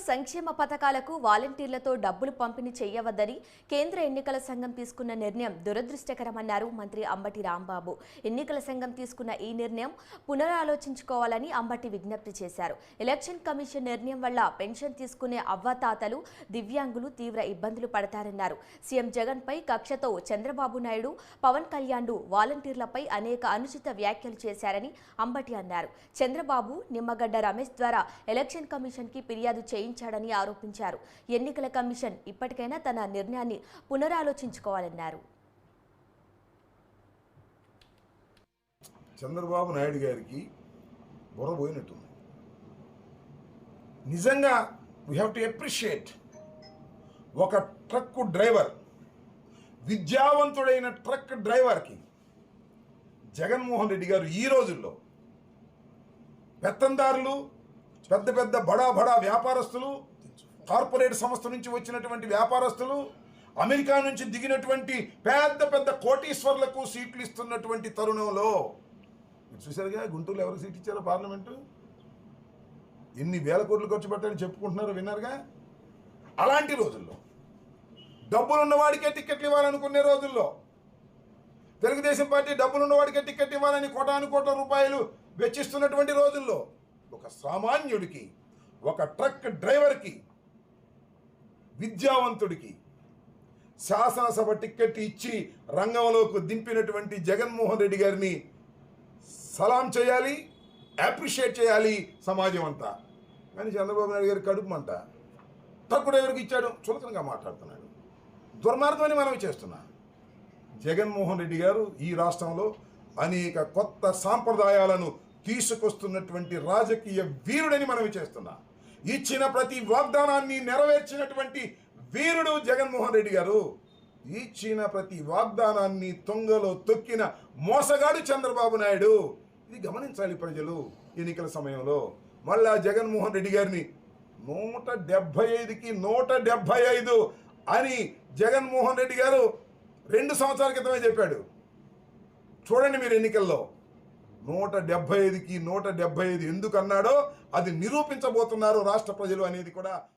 సంక్షేమ పథకాలకు వాలంటీర్లతో డబ్బులు పంపిణీ చేయవద్దని కేంద్ర ఎన్నికల సంఘం తీసుకున్న నిర్ణయం దురదృష్టకరమన్నారు మంత్రి అంబటి రాంబాబు. ఎన్నికల సంఘం తీసుకున్న ఈ నిర్ణయం పునరాలోచించుకోవాలని అంబటి విజ్ఞప్తి చేశారు. ఎలక్షన్ కమిషన్ నిర్ణయం వల్ల పెన్షన్ తీసుకునే అవ్వాతాతలు, దివ్యాంగులు తీవ్ర ఇబ్బందులు పడతారన్నారు. సీఎం జగన్ పై కక్షతో చంద్రబాబు నాయుడు, పవన్ కళ్యాణ్ వాలంటీర్లపై అనేక అనుచిత వ్యాఖ్యలు చేశారని అంబటి అన్నారు. చంద్రబాబు నిమ్మగడ్డ రమేష్ ద్వారా ఎలక్షన్ కమిషన్ కి ఫిర్యాదు చేయించాడని ఆరోపించారు. ఎన్నికల కమిషన్ ఇప్పటికైనా తన నిర్ణయాన్ని పునరాలోచించుకోవాలన్నారు. చంద్రబాబు నాయుడు గారికి బుర్ర పోయినట్టుంది. నిజంగా వీ హ్యావ్ టు అప్రిషియేట్ ఒక ట్రక్ డ్రైవర్, విద్యావంతుడైన ట్రక్ డ్రైవర్కి జగన్మోహన్ రెడ్డి గారు ఈ రోజుల్లో పెత్తందారులు, పెద్ద పెద్ద బడా వ్యాపారస్తులు, కార్పొరేట్ సంస్థ నుంచి వచ్చినటువంటి వ్యాపారస్తులు, అమెరికా నుంచి దిగినటువంటి పెద్ద పెద్ద కోటీశ్వర్లకు సీట్లు ఇస్తున్నటువంటి తరుణంలో చూసారుగా గుంటూరులో ఎవరికి సీట్ ఇచ్చారో పార్లమెంటు, ఎన్ని వేల కోట్లు ఖర్చు పెట్టాలని చెప్పుకుంటున్నారో విన్నారుగా. అలాంటి రోజుల్లో డబ్బులున్నవాడికే టికెట్లు ఇవ్వాలనుకునే రోజుల్లో, తెలుగుదేశం పార్టీ డబ్బులున్నవాడికే టికెట్ ఇవ్వాలని కోటాను రూపాయలు వెచ్చిస్తున్నటువంటి రోజుల్లో ఒక సామాన్యుడికి, ఒక ట్రక్ డ్రైవర్కి, విద్యావంతుడికి శాసనసభ టికెట్ ఇచ్చి రంగంలోకి దింపినటువంటి జగన్మోహన్ రెడ్డి గారిని సలాం చేయాలి, అప్రిషియేట్ చేయాలి సమాజం అంతా. కానీ చంద్రబాబు నాయుడు గారి కడుపుమంట ట్రక్ డ్రైవర్కి ఇచ్చాడు, చులకనగా మాట్లాడుతున్నాడు. దుర్మార్గమని మనం చేస్తున్నా. జగన్మోహన్ రెడ్డి గారు ఈ రాష్ట్రంలో అనేక కొత్త సాంప్రదాయాలను తీసుకొస్తున్నటువంటి రాజకీయ వీరుడని మనం చేస్తున్నా. ఇచ్చిన ప్రతి వాగ్దానాన్ని నెరవేర్చినటువంటి వీరుడు జగన్మోహన్ రెడ్డి గారు. ఇచ్చిన ప్రతి వాగ్దానాన్ని తొంగలో తొక్కిన మోసగాడు చంద్రబాబు నాయుడు. ఇది గమనించాలి ప్రజలు. ఎన్నికల సమయంలో మళ్ళా జగన్మోహన్ రెడ్డి గారిని 175కి 175 అని జగన్మోహన్ రెడ్డి గారు 2 సంవత్సరాల క్రితమే చెప్పాడు. చూడండి మీరు ఎన్నికల్లో 175కి 175 ఎందుకు అన్నాడో అది నిరూపించబోతున్నారు రాష్ట్ర ప్రజలు అనేది కూడా